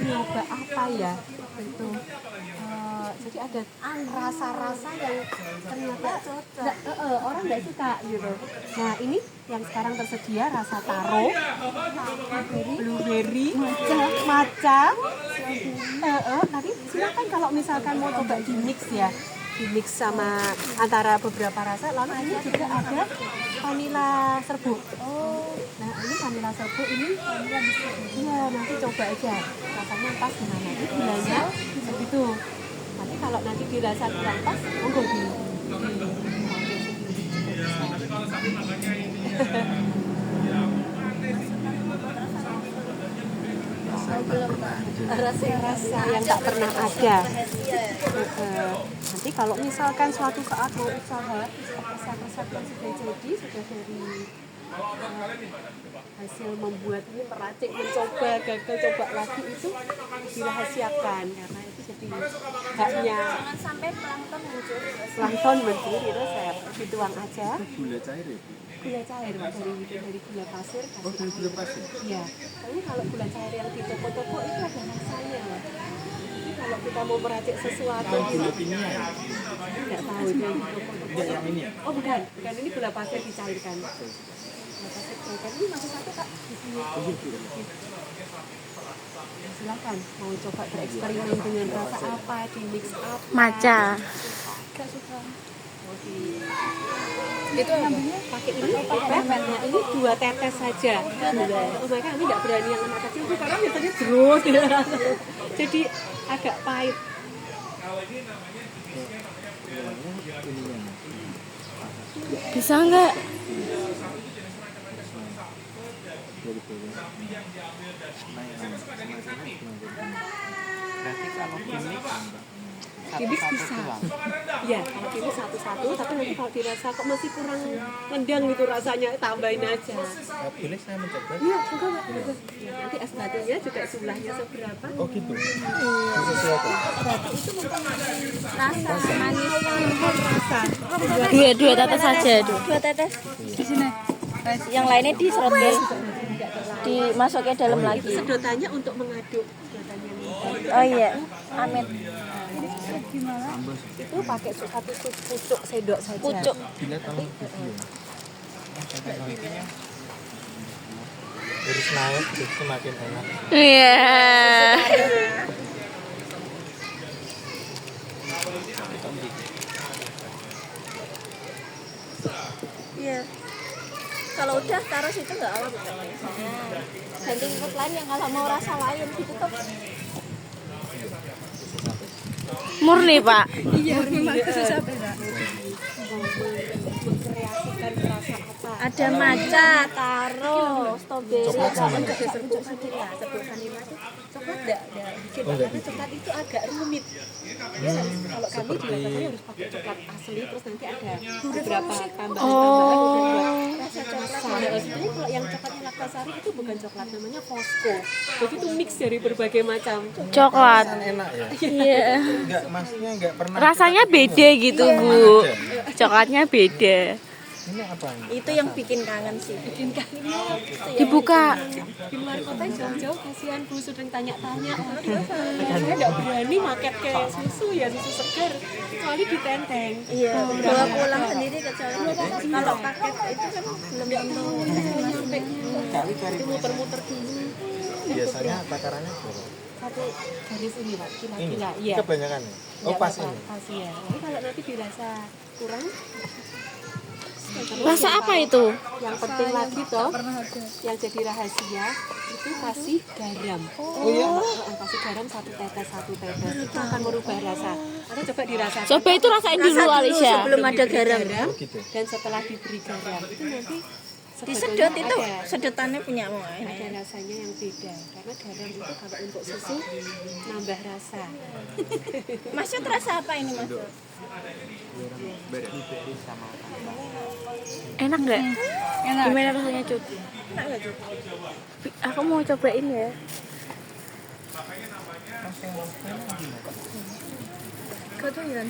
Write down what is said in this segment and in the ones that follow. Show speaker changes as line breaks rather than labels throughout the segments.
nyoba apa ya itu jadi ada rasa-rasa yang ternyata orang nggak suka gitu. Nah ini yang sekarang tersedia rasa taro, blueberry, matcha. Nanti silakan kalau misalkan mau coba di mix sama antara beberapa rasa. Lalu ini juga ada vanilla serbuk. Nah ini vanilla serbuk ini ya nanti coba aja rasanya pas gimana. Ini gulanya segitu. Nanti kalau nanti dirasa kurang pas, monggo di rasa yang tak pernah ada. Nanti kalau misalkan suatu saat mau usaha resep-resep yang sudah jadi, sudah dari hasil membuat ini meracik, mencoba, gagal, coba lagi itu dirahasiakan karena itu jadi haknya.
Jangan sampai
Plankton mencuri resep, dituang aja.
Gula cair ya?
Gula cair Pak, dari gula pasir.
Oh, dari gula pasir?
Iya, soalnya kalau gula cair yang di toko-toko itu ada rasanya. Jadi kalau kita mau meracik sesuatu,
Gula kimia ya?
nggak tahu itu yang di toko-toko.
Enggak, yang ini ya?
Oh bukan ini gula pasir dicairkan. Gula pasir dicairkan, ini masih satu Kak di sini. Silakan mau coba bereksperimen dengan rasa apa, di mix apa.
Matcha.
Gak suka. Itu ambilnya pakai ini pepetnya ini 2 tetes saja. Mereka kami nggak berani yang anak kecil itu karena biasanya jeruk gitu. Jadi agak pahit.
Bisa nggak?
Berarti kalau
Kimik bisa. Ya, kalau kimik satu-satu, tapi nanti kalau dirasa kok masih kurang nendang gitu rasanya, tambahin aja.
boleh saya mencoba?
Iya, enggak. Ya, nanti es batunya juga jumlahnya seberapa?
Oh gitu? Sesuatu?
Rasa manis.
Rasa.
Dua tetes saja. Dua tetes. Di sini. Yang lainnya diserot deh. Dimasuknya dalam lagi.
Itu sedotannya untuk mengaduk.
Oh iya, amit.
Itu pakai satu pucuk sendok saja.
Pucuk.
Bila tolong video. Terus naik, terus semakin enak.
Iya. Iya. Kalau udah taruh situ nggak apa-apa. Ganti ikut lain yang kalau mau rasa lain gitu tuh. Murni Pak.
Iya, memang khusus apa enggak? Mengkreasikan rasa apa?
Ada matcha, taro, strawberry,
Coklat sama
Enggak ada serbuk vanilla. Serbuk vanilla itu coklat enggak bikin karena coklat itu agak rumit. Kalau kami biasanya harus pakai coklat asli terus nanti ada beberapa tambahan-tambahan buat rasa coklat. Sebenarnya kalau yang coklatnya Laktasari itu bukan coklat, namanya Fosco. Jadi itu mix dari berbagai macam
coklat.
Enak ya?
Iya.
Enggak, masnya enggak pernah.
Rasanya beda gitu Bu. Coklatnya beda.
Ini apa ini?
Itu yang bikin kangen sih.
bikin kangennya.
Dibuka.
Di luar kota jauh-jauh kasihan Bu sering tanya-tanya. Saya nggak berani maket ke susu ya, susu segar kecuali ditenteng.
Iya. Bawa pulang sendiri kecuali kalau paket itu kan belum tentu
Sampai itu muter-muter dulu.
Biasanya takarannya berapa?
Satu garis ini Pak,
Ini?
kira-kira. Iya.
Kebanyakan ya? Oh
Nggak
pas
apa-apa,
ini?
Pas ya. Tapi kalau nanti dirasa kurang.
rasa apa itu?
Yang penting lagi toh, yang jadi rahasia itu kasih garam.
Oh iya?
Kasih garam satu tetes. Itu akan merubah rasa. Atau coba dirasakan.
Coba itu rasain dulu Alicia.
Sebelum ada garam.
Oh gitu?
Dan setelah diberi garam itu nanti
Disedot itu
ada
sedotannya punya mau
ada rasanya yang beda karena garam itu kalau untuk susu nambah rasa.
Maksud rasa apa ini Mas? Enak nggak? Enak. Gimana rasanya Cut? Enak nggak Cut? Aku mau cobain ya. Kau tuh Iran.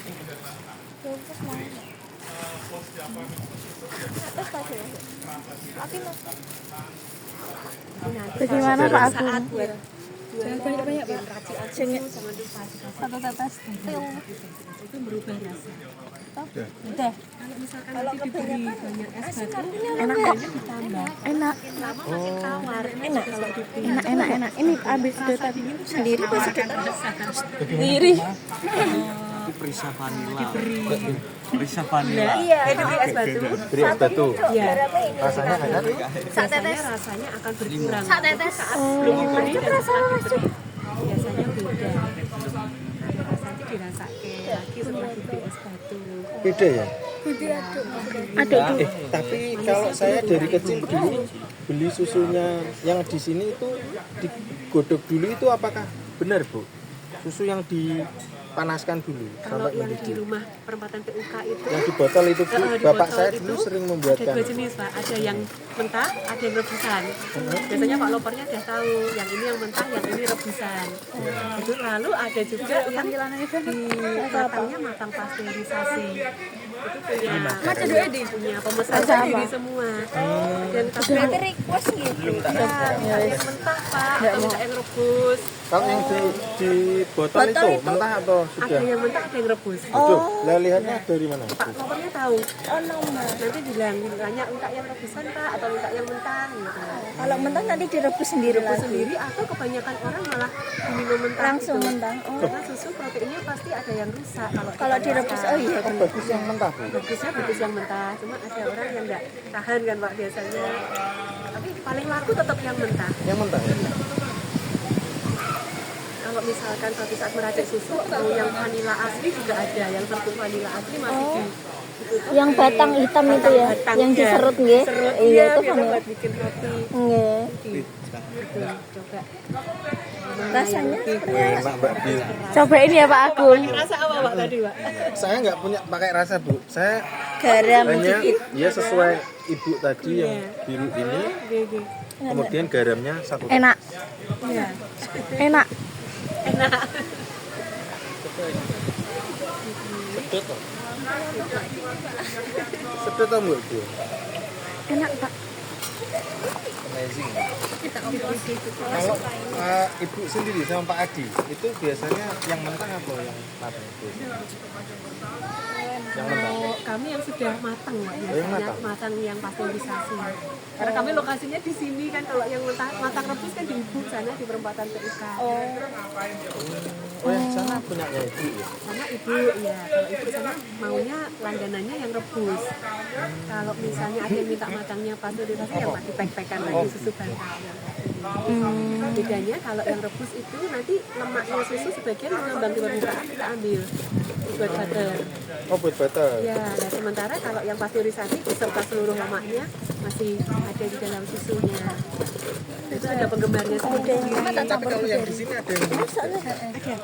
Bagaimana Pak Agung?
Saat buat
jangan banyak-banyak Pak.
Racikan susu
Jangan
jangan lupa dikasih.
satu tetes.
Itu berubah rasa.
Udah.
Kalau misalkan nanti diberi banyak es batu,
Enak kok. Enak.
tawar.
Enak.
Kalau diberi
Enak. Ini habis sedotan sendiri pas sedotan.
Sendiri. Itu perisa vanila. Perisa vanila.
iya, diberi es batu.
Beri es batu.
Iya.
Rasanya enak.
Biasanya rasanya akan berkurang.
Sak tetes.
Belum diberi dan setelah diberi biasanya beda. Nanti dirasakan lagi setelah diberi es batu.
Beda ya?
Aduk.
Tapi kalau saya dari kecil dulu beli susunya yang di sini itu digodok dulu itu apakah benar Bu? Susu yang dipanaskan dulu
Kalau
sampai
yang di
mendidih.
rumah perempatan PUK itu
Yang di botol itu Bu,
di
bapak
botol
saya
itu
dulu sering
ada
membuatkan.
dua jenis Pak, ada yang mentah, ada yang rebusan. Biasanya Pak Lopernya udah tahu, yang ini yang mentah, yang ini rebusan. Itu lalu ada juga yang matangnya matang pasteurisasi. Itu punya pemesan sendiri semua. Dan tapi
Berarti request gitu.
ada yang mentah Pak, atau enggak yang rebus.
Kalau yang di botol itu mentah atau
Ada
sudah?
yang mentah, ada yang rebus.
Betul. Lah lihatnya dari mana?
Pak Lopernya tahu.
Oh, nomor.
Nanti bilang tanya minta yang rebusan Pak atau minta yang mentah gitu.
Kalau mentah nanti direbus sendiri
Rebus
lagi.
sendiri atau kebanyakan orang malah diminum mentah
Langsung
gitu.
mentah. Oh.
Karena susu proteinnya pasti ada yang rusak
Kalau
kita
direbus,
makan.
oh iya.
Kan bagus yang mentah Bu.
Bagusnya bagus yang mentah, cuma ada orang yang nggak tahan kan Pak biasanya. Tapi paling laku tetap yang mentah.
Yang mentah ya?
Kalau misalkan suatu saat meracik susu, mau yang vanila asli juga ada, yang tepung vanila asli masih di ditutup
Yang
di
batang hitam itu ya,
batang,
yang
iya.
diserut nggih.
Serut,
Iya, itu
biasa
vanila.
buat bikin roti.
Nggih.
Gitu, coba.
Rasanya
Enak Mbak Bil.
cobain ya Pak Agung.
Rasa apa Pak tadi Pak?
Saya nggak punya pakai rasa Bu. Saya
Garam
hanya
dikit.
ya sesuai ibu tadi yang biru ini.
Gege.
Kemudian garamnya satu.
Enak.
Iya.
Enak.
Enak.
Sedot toh? Sedot toh Mbak Bil?
Enak Pak.
Amazing. Kalau ibu sendiri sama Pak Adi itu biasanya yang mentah atau yang matang? Yang mentah.
Kalau kami yang sudah matang Pak,
yang
biasanya
matang?
matang yang pasteurisasi. Karena kami lokasinya di sini kan, kalau yang matang rebus kan di ibu sana di perempatan PUK.
Oh yang sana punyanya ibu ya?
Sama ibu ya, kalau ibu sana maunya langganannya yang rebus. Kalau misalnya ada yang minta matangnya pasteurisasi yang Pak dipek-pekan lagi susu bantal. Bedanya kalau yang rebus itu nanti lemaknya susu sebagian mengembang di permukaan kita ambil buat butter.
Oh buat butter.
Ya, nah sementara kalau yang pasteurisasi beserta seluruh lemaknya masih ada di dalam susunya. Itu ada penggemarnya sendiri.
Tapi kalau yang di sini ada yang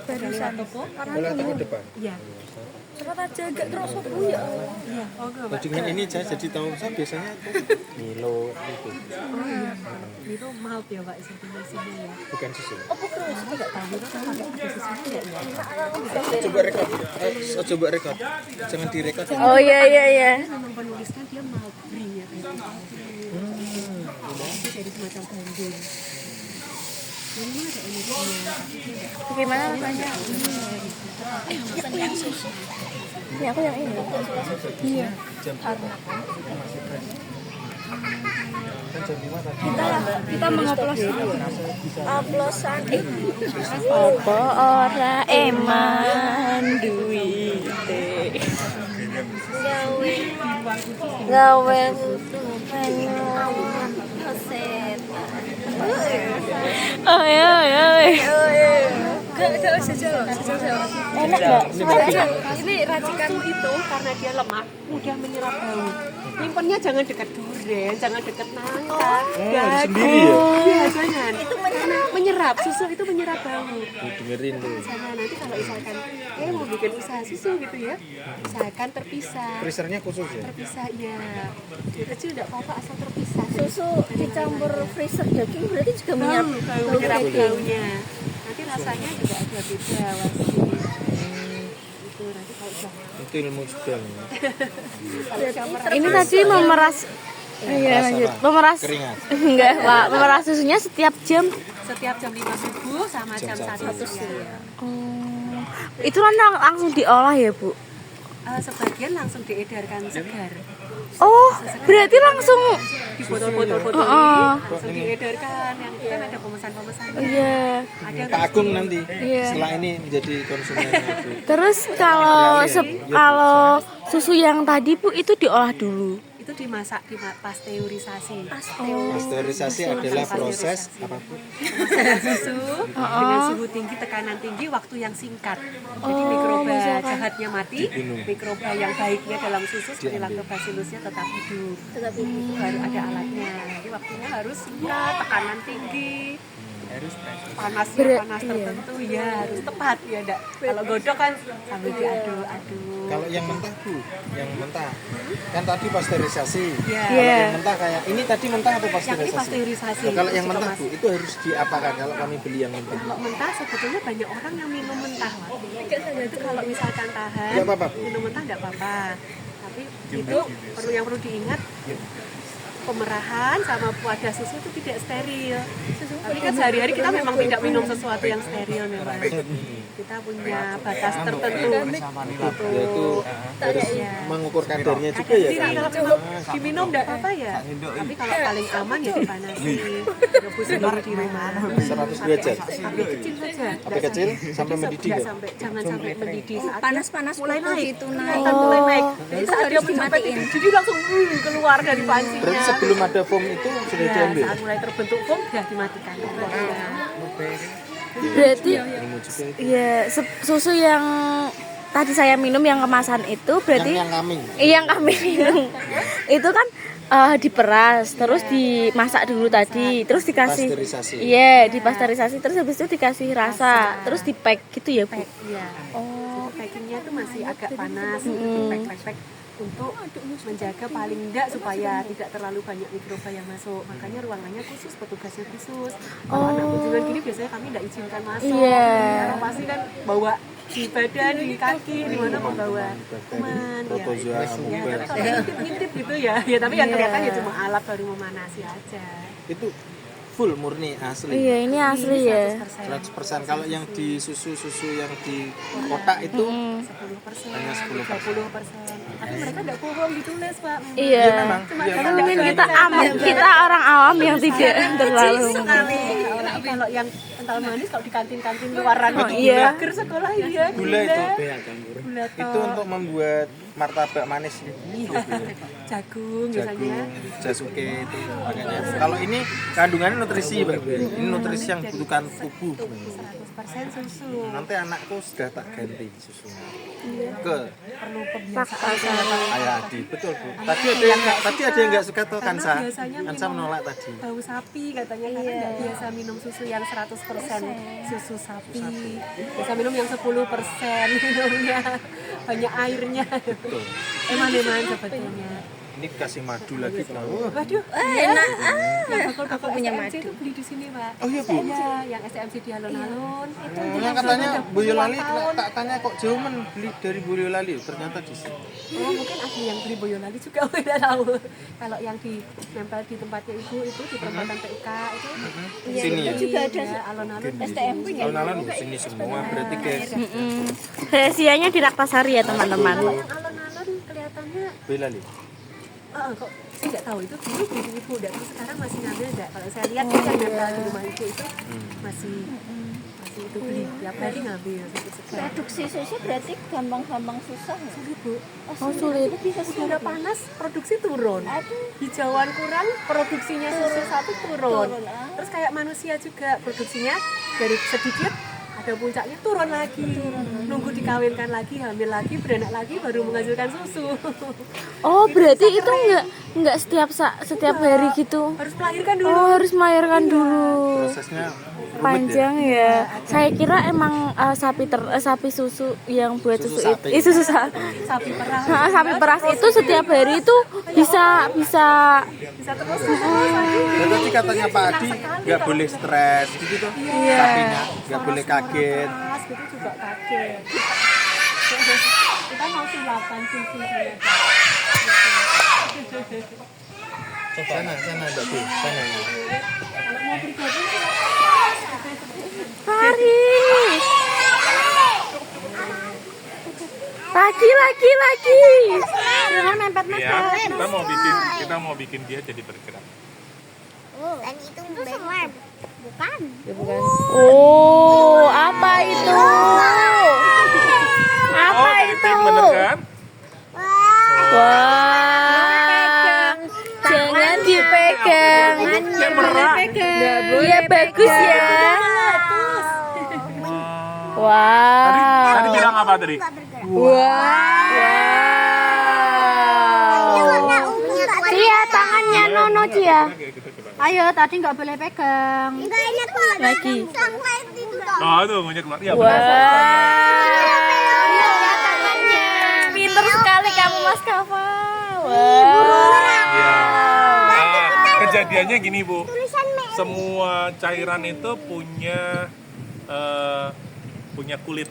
Ada lewat toko.
bola toko depan.
Iya.
Cepat aja gak terasa ya.
Iya. Oh enggak,
Oh,
Pak.
dengan ini saya jadi tahu saya biasanya itu Milo itu
Oh iya. Itu malt ya, Pak, seperti sini ya.
bukan susu.
Saya enggak tahu itu kan ada susunya ya.
Coba rekod, coba rekod, jangan direkod.
Oh iya.
Memang penuliskan dia malt green ya kayak gitu. Itu dari semacam gandum. Ini ada energinya.
Gimana rasanya? Ini aku yang ini. Iya.
Kan jam 5 tadi.
Kita mengoplos oplosan apa ora eman duwite gawe banyu koset oh ya enak gak?
Ini racikanmu itu karena dia lemah, mudah menyerap bau. Nyimpennya jangan dekat durian, jangan dekat nangka.
harus sendiri ya?
Iya, jangan. Itu menyerap, susu itu menyerap bau.
Dengerin tuh.
Sama nanti kalau misalkan mau bikin usaha susu gitu ya, usahakan terpisah.
Freezernya khusus ya?
Terpisah ya. Yang kecil enggak apa-apa asal terpisah.
Susu dicampur freezer daging berarti juga menyerap bau
Menyerap
daging.
baunya. Nanti rasanya juga agak beda pasti. Itu nanti kalau udah
Itu ilmu juga nih.
Ini tadi memeras. Iya lanjut. Memeras.
Keringat.
Enggak, Pak. Memeras susunya setiap jam
Setiap jam 5 subuh sama
Jam
jam 1
1
siang.
Oh. Itu kan langsung diolah ya, Bu?
Sebagian langsung diedarkan segar.
Oh, berarti langsung
Di botol-botol langsung diedarkan. Yang itu kan ada pemesan-pemesannya.
iya.
Ada yang
Pak Agung nanti
Iya.
setelah ini menjadi konsumennya Bu.
Terus kalau susu yang tadi Bu itu diolah dulu.
itu dimasak di pasteurisasi.
Pasteurisasi adalah proses apa Bu?
Pemasakan susu dengan suhu tinggi, tekanan tinggi, waktu yang singkat. Jadi mikroba jahatnya mati, mikroba yang baiknya dalam susu seperti lactobacillusnya tetap hidup. Itu harus ada alatnya. Jadi waktunya harus singkat, tekanan tinggi. Panasnya panas tertentu ya harus tepat ya enggak. Kalau godok kan sambil diaduk-aduk.
Kalau yang mentah Bu, yang mentah kan tadi pasteurisasi.
Iya.
Kalau yang mentah kayak ini tadi mentah atau
Yang ini
pasteurisasi?
pasteurisasi.
Nah, kalau yang
Susu
mentah
kemas.
Bu, itu harus diapakan kalau kami beli yang mentah?
Kalau mentah sebetulnya banyak orang yang minum mentah, Pak. Itu kalau misalkan tahan,
Nggak apa-apa.
minum mentah nggak apa-apa. Tapi itu perlu diingat, pemerahan sama wadah susu itu tidak steril. Tapi kan sehari-hari kita memang tidak minum sesuatu yang steril memang. Kita punya batas tertentu.
Yaitu harus mengukur kadarnya juga ya.
Jadi kalau memang diminum nggak apa ya. Tapi kalau paling aman ya dipanasi, rebus sendiri di rumah.
100 derajat.
Api kecil saja.
Api kecil sampai mendidih
Nggak
ya?
sampai, jangan sampai mendidih. Saat
Panas-panas
mulai
putih
naik,
itu naik.
mulai naik. Jadi
Itu
saat dia
harus
sampai
dimatiin.
jadi langsung keluar dari pancinya.
Berarti sebelum ada foam itu sudah
Ya,
diambil.
saat mulai terbentuk foam sudah dimatikan.
Berarti
Ilmu juga itu.
ya susu yang tadi saya minum yang kemasan itu berarti
Yang kambing.
yang kami minum itu kan diperas terus dimasak dulu tadi terus dikasih
Pasteurisasi.
iya dipasteurisasi terus habis itu dikasih rasa terus di pack gitu ya Bu.
Pack, iya.
Oh
Jadi packingnya tuh masih agak panas, pack untuk menjaga paling enggak supaya tidak terlalu banyak mikroba yang masuk. Makanya ruangannya khusus, petugasnya khusus. Kalau anak kunjungan gini biasanya kami tidak izinkan masuk.
Iya.
Karena pasti kan bawa di badan, di kaki, di mana membawa kuman.
Protozoa
Ya,
amoeba.
tapi kalau ngintip gitu ya. Ya tapi yang kelihatan ya cuma alat baru memanasi aja.
Itu full murni asli.
iya ini asli ya
100%.
100%. Kalau yang di susu-susu yang di kotak itu
10%,
Hanya 10%.
30%. Tapi mereka enggak bohong ditulis, Pak.
iya
Cuma
Iya,
karena
mungkin
nggak
kita
kelihatan.
kita orang awam yang tidak terlalu
Apalagi kalau yang kental manis kalau di kantin-kantin luaran
iya.
burger sekolah iya
gula itu.
gula
Itu untuk membuat martabak manis.
jagung
Jagung,
misalnya
jasuke itu makanya. Kalau ini kandungannya nutrisi, Mbak. Ini nutrisi yang dibutuhkan tubuh.
100% susu.
Nanti anakku sudah tak ganti susunya ke
Perlu kebiasaan
Ayah Adi, betul Bu. Tadi ada yang nggak suka tuh
karena
Kansa.
biasanya
Kansa
minum
menolak tadi.
bau sapi katanya karena nggak biasa minum susu yang 100% susu sapi. Biasa minum yang 10% minumnya banyak airnya. Eman-eman sebetulnya.
Ini kasih madu lagi Pak.
Waduh,
Enak.
yang bakal
punya
STMC
madu.
itu beli di sini, Pak.
Oh iya, Bu?
Iya, yang STMC di alun-alun. Itu
Yang katanya Boyolali, tak tanya kok jauh men beli dari Boyolali, ternyata di sini.
Oh, mungkin ada yang beli Boyolali juga, aku tidak tahu. Kalau yang di nempel di tempatnya Ibu itu di perempatan PIK itu
Sini ya.
Juga ada
ya, alun-alun
STMP ya.
Alun-alun di sini semua berarti guys.
rahasianya di Raktasari ya teman-teman
Kalau yang alun-alun kelihatannya
Boyolali.
kok saya nggak tahu itu dulu beli Ibu enggak, terus sekarang masih ngambil enggak? Kalau saya lihat yang nempel di rumah Ibu itu masih itu beli tiap hari ngambil gitu sekarang.
Produksi susu berarti gampang-gampang susah ya?
Sulit, Bu.
oh sulit
Udara panas, produksi turun. Hijauan kurang, produksinya susu satu turun. Terus kayak manusia juga, produksinya dari sedikit ada puncaknya turun lagi. Nunggu dikawinkan lagi, hamil lagi, beranak lagi, baru menghasilkan susu.
oh berarti itu nggak setiap hari gitu
Harus melahirkan dulu.
oh harus melahirkan dulu
Prosesnya rumit
panjang ya. Saya kira emang sapi susu yang buat
Susu
susu
sapi.
itu susu sapi.
Sapi perah.
Sapi peras itu setiap hari itu bisa
Bisa terus lagi.
ya. Tadi katanya Pak Adi nggak boleh stres gitu tuh. Sapinya nggak boleh kaget.
Pas gitu juga kaget. Kita mau sulapan susu saya.
Sana Mbak Bu, sana.
Kalau mau pribadi silakan.
lagi.
Jangan mepet
Ya, kita mau bikin dia jadi bergerak.
Dan itu slime. Bukan.
Oh, apa itu? Apa
Oh, jadi
itu?
tim bener kan?
Wah, jangan dipegang.
Yang berat.
Iya bagus ya.
Tadi
Wow.
bilang apa tadi?
Wow. Cia, tangannya Nono Cia.
Ayo, tadi nggak boleh pegang.
Lagi.
Oh, tuh ngunyah keluar. Ya,
Wow.
benar.
Pinter sekali kamu Mas Kava. Wow.
Ya. Kejadiannya gini, Bu. Semua cairan itu punya kulit.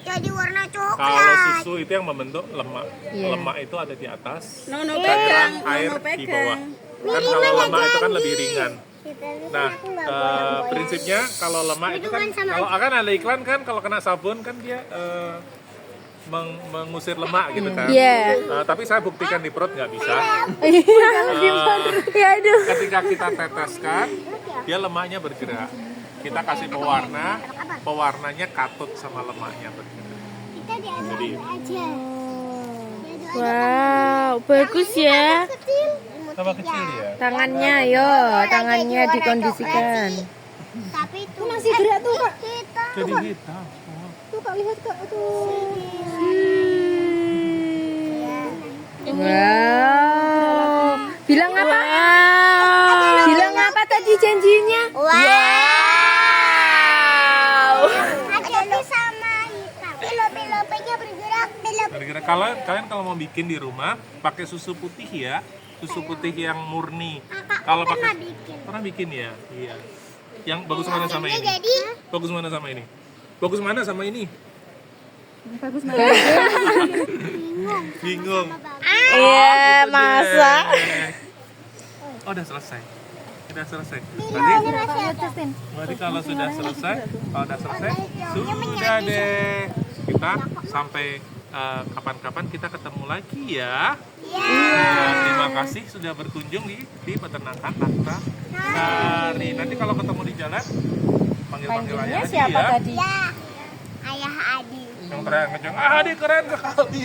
Jadi warna coklat.
Kalau susu itu yang membentuk lemak. Lemak itu ada di atas. Cairan air di bawah. Kan kalau lemak itu kan lebih ringan. Nah, prinsipnya kalau lemak itu kan kalau akan ada iklan kan kalau kena sabun kan dia mengusir lemak gitu kan.
Iya.
Tapi saya buktikan di perut nggak bisa.
Ya aduh.
Ketika kita teteskan, dia lemaknya bergerak. Kita kasih pewarna, pewarnanya katut sama lemaknya bergerak. Jadi
Wow, bagus ya.
tambah kecil ya.
Tangannya, yo, tangannya dikondisikan.
Tapi itu
Masih gerak tuh, Kak.
Jadi hitam.
Tuh, Kak, lihat, Kak. Tuh.
Wow. Bilang apa? Bilang apa tadi janjinya?
Wow. Ada sama hitam. Pilope-nya bergerak.
Kira-kira kalian kalau mau bikin di rumah pakai susu putih ya, susu putih yang murni. Kalau pakai pernah bikin ya, iya. Yang bagus mana sama ini? Bagus mana sama ini? Bagus mana sama ini?
Bagus banget.
Bingung.
Iya, masa.
Oh, udah selesai. Udah selesai. Berarti kalau sudah selesai, sudah deh. Kita sampai kapan-kapan kita ketemu lagi ya. Ya, terima kasih sudah berkunjung di peternakan Takta Sari. Nanti kalau ketemu di jalan panggil-panggil ayah Adi ya.
Ya. Ayah Adi.
Yang teriak kenceng, Adi keren sekali.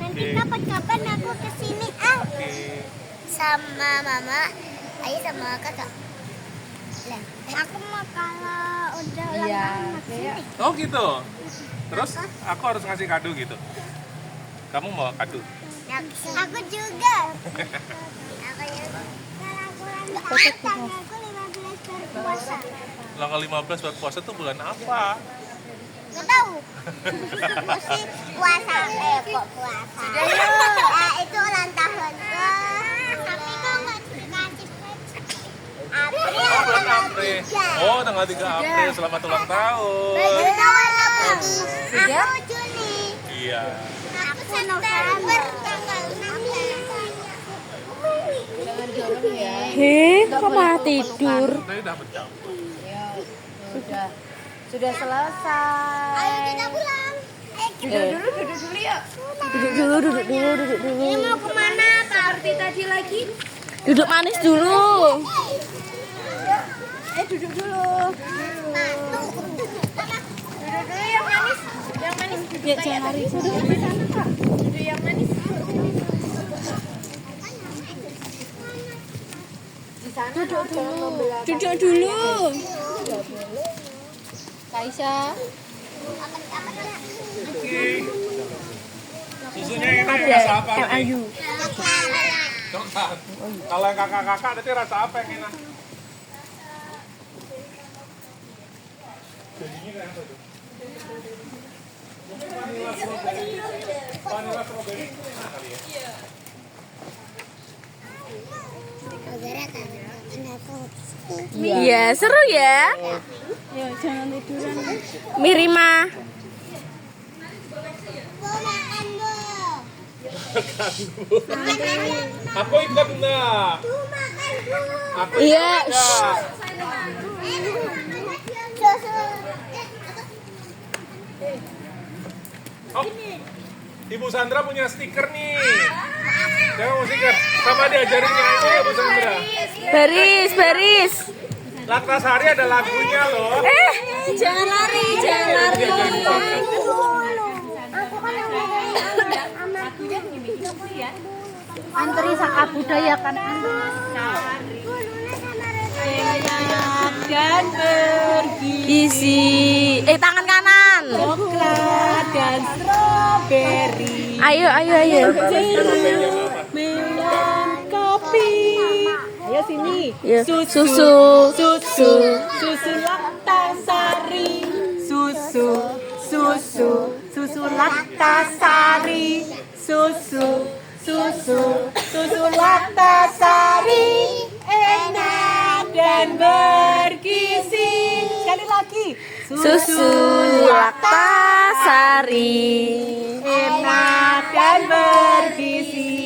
Nanti kapan-kapan aku kesini
Oke.
sama mama, ayah sama kakak. Lah, aku mau kalau udah ulang tahun kesini.
Oh gitu. Terus aku harus ngasih kado gitu. Kamu mau kado?
Aku juga. Aku juga. Tanggalku 15 berpuasa.
Tanggal 15 berpuasa tuh bulan apa?
Nggak tahu. Mesti puasa. Kok puasa? Itu ulang tahun. Tapi kok nggak dikasih April.
Oh, bulan April. Oh, tanggal 3 April. Selamat ulang tahun.
Baju warna biru. Aku Juni.
Iya.
Aku September tanggal 6.
Heh, kok malah tidur?
Tadi udah bercampur.
Sudah selesai.
Ayo kita pulang.
Duduk dulu yuk.
Duduk dulu.
Ini mau kemana? Seperti tadi lagi.
Duduk manis dulu.
Duduk dulu.
Duduk dulu yang manis. Yang manis.
Ya, jangan lari. Duduk di sana, Kak.
Duduk yang manis.
Di sana duduk dulu.
Duduk dulu.
Kaisa.
Oke. Susunya enak ya, rasa apa? nih?
Ayu.
Coklat. Kalau yang kakak-kakak nanti rasa apa yang enak? Jadinya kayak apa tuh? Vanilla strawberry enak kali ya?
Iya, seru ya.
Ya, jangan tiduran.
Mirima.
Aku ikut enggak? Aku
Iya.
enggak? Oh, Ibu Sandra punya stiker nih. Siapa mau stiker? Sama diajarin nyanyi ya Bu Sandra.
Baris.
Laktasari ada lagunya loh.
Jangan lari, jangan lari.
Antri saat budayakan dan
Isi. Tangan kanan.
coklat dan strawberry,
Ayo.
melon, kopi. Ayo sini.
Ya. Susu.
Susu laktasari. Susu laktasari. Susu laktasari. Enak dan bergizi. Sekali lagi.
Susu Laktasari.
Enak dan bergizi.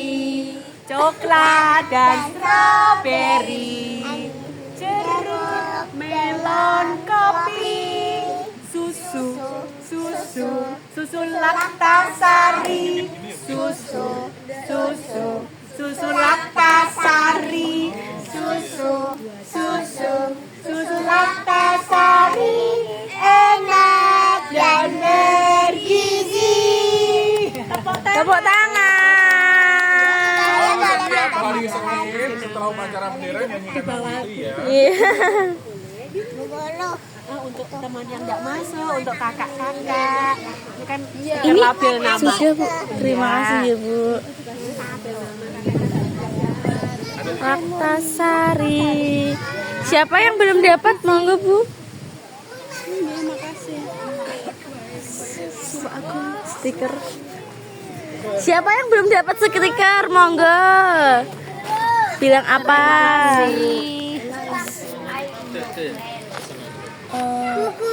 Coklat dan strawberry, jeruk, melon, kopi, susu laktasari, susu laktasari, susu laktasari, enak dan bergizi.
Tepuk tangan.
Setiap hari Senin setelah upacara bendera nyanyikan lagu itu ya.
Iya.
Untuk teman yang tidak masuk, untuk kakak-kakak, ini kan
Ini
label nama.
sudah Bu. Terima kasih ya Bu. Laktasari. Siapa yang belum dapat? Monggo Bu. Aku stiker. Siapa yang belum dapat stiker? Monggo. Bilang apa?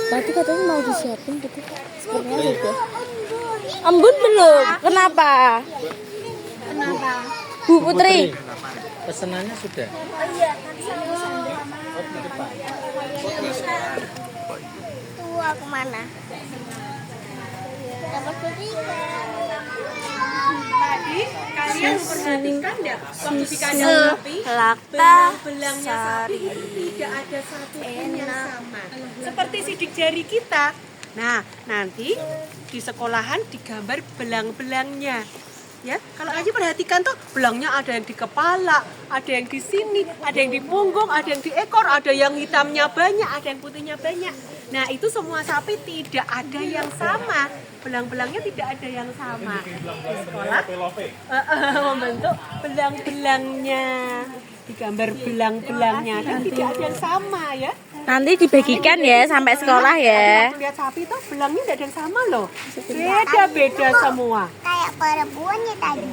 Tadi katanya mau disiapin gitu. Sebenarnya udah. Embun belum? Kenapa? Bu Putri.
Pesenannya sudah.
Tua kemana? Dapat
Tadi kalian perhatikan enggak waktu di kandang sapi, belang-belangnya sapi itu tidak ada satu pun yang sama. Seperti sidik jari kita. Nah, nanti di sekolahan digambar belang-belangnya. Ya, kalau aja perhatikan tuh belangnya ada yang di kepala, ada yang di sini, ada yang di punggung, ada yang di ekor, ada yang hitamnya banyak, ada yang putihnya banyak. Nah, itu semua sapi tidak ada yang sama. Belang-belangnya tidak ada yang sama. Di sekolah membentuk belang-belangnya, digambar belang-belangnya dan tidak ada yang sama ya.
Nanti dibagikan ya sampai sekolah ya.
Waktu lihat sapi itu belangnya tidak ada yang sama loh. Beda-beda semua.
kayak perempuannya tadi.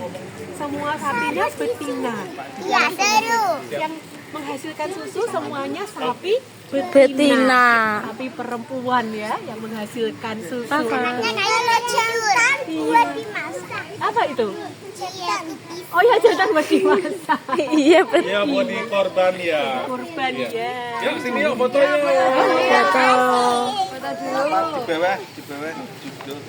Semua sapinya betina.
Iya, seru.
Yang menghasilkan susu semuanya sapi
Betina.
Sapi perempuan ya yang menghasilkan susu.
Kayak jantan buat dimasak.
Apa itu?
Jantan.
Oh ya jantan buat dimasak.
Iya betul.
Ya mau di korban ya.
Kurban ya.
Ya sini yuk foto yuk.
Foto.
Di bawah judul.